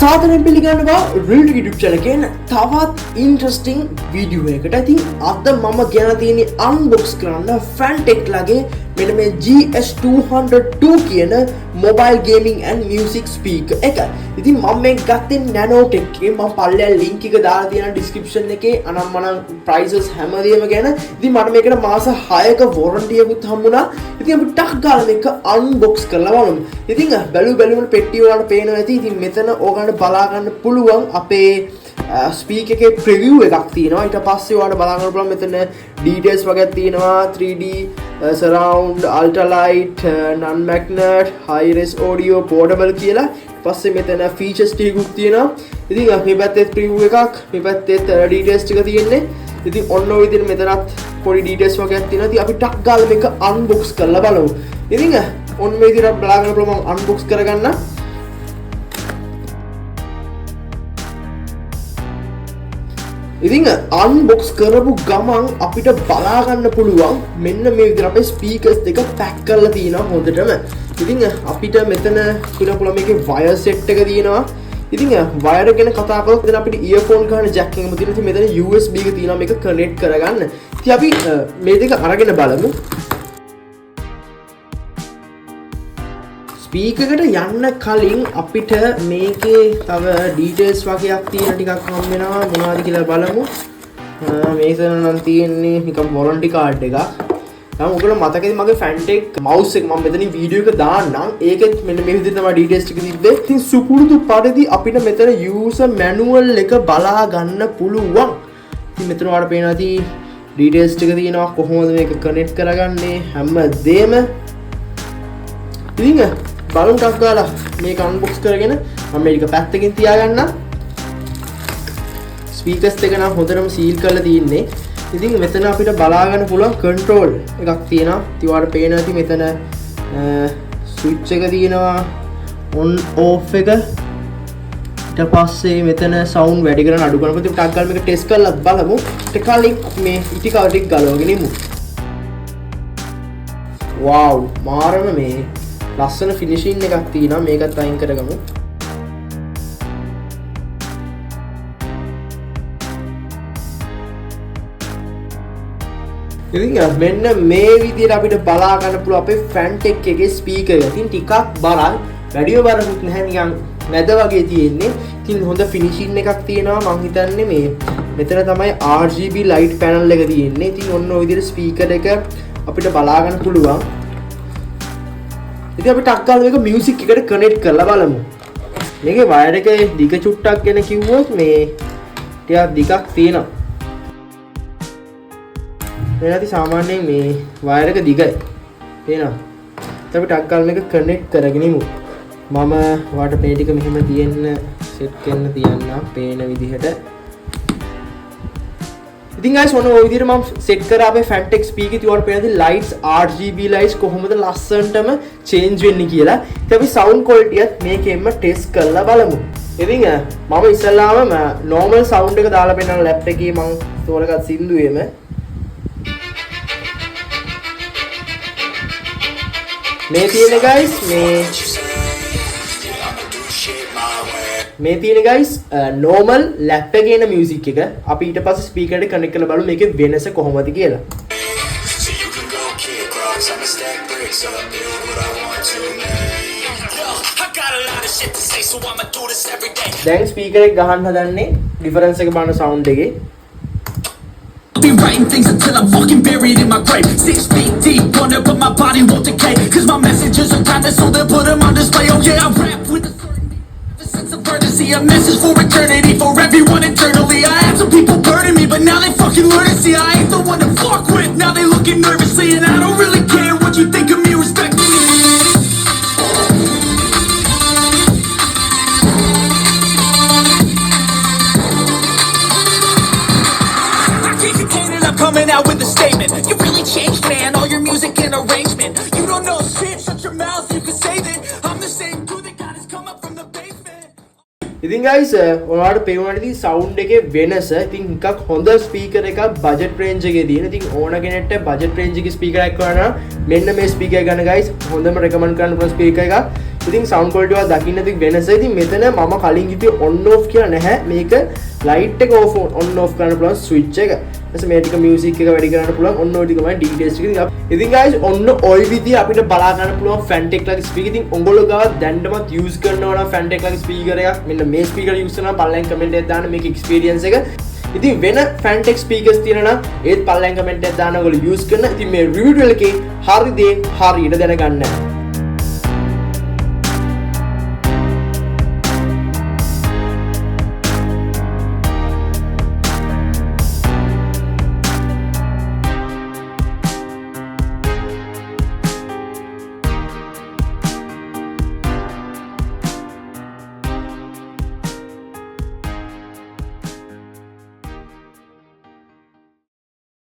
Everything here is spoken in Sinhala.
සාදරයෙන් පිළිගන්නවා රිල් YouTube channel එකෙන් තවත් ඉන්ට්‍රස්ටිං වීඩියෝ එකකට. ඉතින් අද මම ගෙන තියෙන්නේ අන්බොක්ස් කරන්න Fantech ලගේ මෙන්න මේ GS202 කියන mobile gaming and music speaker එක. ඉතින් මම මේක ගත්තේ Nanotech එකේ. මම පල්ලෙහා link එක දාලා තියෙනවා description එකේ අනම්මනම් prices හැමදේම ගැන. ඉතින් මට මේකට මාස 6ක warranty එකකුත් හම්බුණා. ඉතින් අපි ටක් ගාලා මේක unbox කරලා බලමු. ඉතින් බැලුවම පෙට්ටිය වලට පේනවා ඇති. ඉතින් මෙතන ඕගොල්ලන්ට බලා ගන්න පුළුවන් අපේ ස්පීකර් එකේ preview එකක් තියෙනවා. ඊට පස්සේ ඔයාලට බලා ගන්න පුළුවන් මෙතන details වගේ තියෙනවා 3D surround ultralight non magnet high res audio portable කියලා. ඊට පස්සේ මෙතන features ටිකකුත් තියෙනවා. ඉතින් මේ පැත්තේ preview එකක්, මේ පැත්තේ details ටික තියෙන්නේ. ඉතින් ඔන්න ඔය විදිහට මෙතනත් පොඩි details වගේක් තියෙනවා. ඉතින් අපි ටක් ගාලා මේක unbox කරලා බලමු. ඉතින් ඔන්න මේ විදිහට බලා ගන්න පුළුවන් මම unbox කරගන්න. ඉතින් unbox කරපු ගමන් අපිට බලා ගන්න පුළුවන් මෙන්න මේ විදිහට අපේ ස්පීකර්ස් දෙක පැක් කරලා තියෙනවා හොඳටම. ඉතින් අපිට මෙතන තියෙන පුළුවන් මේකේ wire set එක තියෙනවා. ඉතින් wire ගැන කතා කරොත් දැන් අපිට earphone ගන්න jack එකම තියෙනවා. ඉතින් මෙතන USB එක තියෙනවා මේක connect කරගන්න. ඉතින් අපි මේ දෙක අරගෙන බලමු. ස්පීකර් එකට යන්න කලින් අපිට මේකේ තව ඩීටේල්ස් වගේක් තියෙන ටිකක් හම් වෙනවා. මොනවද කියලා බලමු. මේකෙන් නම් තියෙන්නේ නිකන් warranty card එකක්. නම් ඔයගොල්ලෝ මතකද මගේ Fantech mouse එක මම මෙතනින් වීඩියෝ එක දාන්නම්. ඒකෙත් මෙන්න මේ විදිහට තමයි ඩීටේල්ස් ටික තිබ්බේ. ඉතින් සුපුරුදු පරිදි අපිට මෙතන user manual එක බලා ගන්න පුළුවන්. ඉතින් මෙතන ඔයාලට පේනවා ඇති ඩීටේල්ස් ටික තියෙනවා කොහොමද මේක කනෙක්ට් කරගන්නේ හැමදේම. ඉතින් බලමු ටක් ගාලා මේක අන්බොක්ස් කරගෙන මම මේක පැත්තකින් තියාගන්න. ස්පීකර්ස් දෙක නම් හොඳටම සීල් කරලා තියෙන්නේ. ඉතින් මෙතන අපිට බලා ගන්න පුළුවන් කන්ට්‍රෝල් එකක් තියෙනවා. ඉතින් ඔයාලට පේනවා ඇති මෙතන ස්විච් එක තියෙනවා on off එක. ඊට පස්සේ මෙතන සවුන්ඩ් වැඩි කරන අඩු කරන ටික ටක් ගාලා මේක ටෙස්ට් කරලා බලමු. ඊට කලින් මේ ඉටි කවර් ටික ගලවගෙන ඉමු. wow මාරම මේ ලස්සන ෆිනිෂින් එකක් තියෙනවා. මේකත් අයින් කරගමු. ඉතින් මෙන්න මේ විදිහට අපිට බලා ගන්න පුළුවන් අපේ Fantech එකේ ස්පීකර් එක. ඉතින් ටිකක් බරයි. වැඩිව බරකුත් නැහැ නිකන් මැද වගේ තියෙන්නේ. ඉතින් හොඳ ෆිනිෂින් එකක් තියෙනවා. මම හිතන්නේ මේ මෙතන තමයි RGB light panel එක තියෙන්නේ. ඉතින් ඔන්න ඔය විදිහට ස්පීකර් එක අපිට බලා ගන්න පුළුවන්. ඉතින් අපි ටක් ගාලා මේක මියුසික් එකට කනෙක්ට් කරලා බලමු. මේකේ වයර් එකේ දිග චුට්ටක් ගැන කිව්වොත් මේ ටිකක් දිගක් තියෙනවා. එනදී සාමාන්‍යයෙන් මේ වයර් එක දිගයි. පේනවා. ඉතින් අපි ටක් ගාලා මේක කනෙක්ට් කරගෙන ඉමු. මම ඔයාලට මේ ටික මෙහෙම තියෙන්න සෙට් කරන්න තියන්න පේන විදිහට. ඉතින් guys ඔන්න ඔය විදිහට මම සෙට් කරා අපේ Fantech speaker. ඉතින් ඔයාලට පේනද lights RGB lights කොහොමද ලස්සනටම change වෙන්නේ කියලා. ඉතින් අපි sound quality එකත් මේකෙන්ම test කරලා බලමු. ඉතින් මම ඉස්සල්ලාම normal sound එක දාලා පෙන්නන laptop එකේ මම තෝරගත් සින්දුවේම මේ තියෙන්නේ guys මේ තියෙන guys normal laptop එකේ එන music එක අපි ඊට පස්සේ speaker එකට connect කරලා බලමු මේකේ වෙනස කොහොමද කියලා. දැන් speaker එක ගහන්න හදන්නේ difference එක බලන sound එකේ. Be writing things until I'm fucking buried in my grave. 6 feet deep under, but my body won't decay. Cause my messages are timeless, so they'll put them on display. Oh yeah, I rap with a sense of urgency, a message for eternity, for everyone internally. I had some people burning me, but now they fucking learn to see I ain't the one to fuck with. Now they looking nervously, and I don't really care what you think of me, respect me. I can't contain it, I'm coming out with a statement. You really changed, man, all your music and arrangement. You don't know shit, shut your mouth, you can say that I'm the same dude that got his come up from the basement. ඉතින් guys ඔයාලට පේනවානේ sound එකේ වෙනස. ඉතින් එකක් හොඳ ස්පීකර් එකක් budget range එකේ තියෙන. ඉතින් ඕන කෙනෙක්ට budget range එකේ ස්පීකර් එකක් ගන්න මෙන්න මේ ස්පීකර් එක ගන්න guys. හොඳම recommend කරන්න පුළුවන් ස්පීකර් එකක්. ඉතින් sound quality එක දකින්න ඉතින් වෙනස. ඉතින් මෙතන මම කලින් කිව්වේ on off කියලා නැහැ. මේක light එක off on off කරන්න පුළුවන් switch එක. ඊට මේ ටික music එක වැඩි කරන්න පුළුවන්. ඔන්න ඔය ටික තමයි details ටික. ඉතින් guys ඔන්න ඔය විදිහ අපිට බලා ගන්න පුළුවන් Fantech ලගේ speaker. ඉතින් ඔයගොල්ලෝ ගාව දැන්නමත් use කරනවා නම් Fantech ලගේ speaker එකක්. මෙන්න මේ speaker use කරනවා පල්ලෙන් comment එකක් දාන්න මේක experience එක. ඉතින් වෙන Fantech speakers තියෙනවා නම් ඒත් පල්ලෙන් comment එකක් දාන්න ඔයගොල්ලෝ use කරන. ඉතින් මේ review එකේ හරි දේ හරියට දැනගන්න.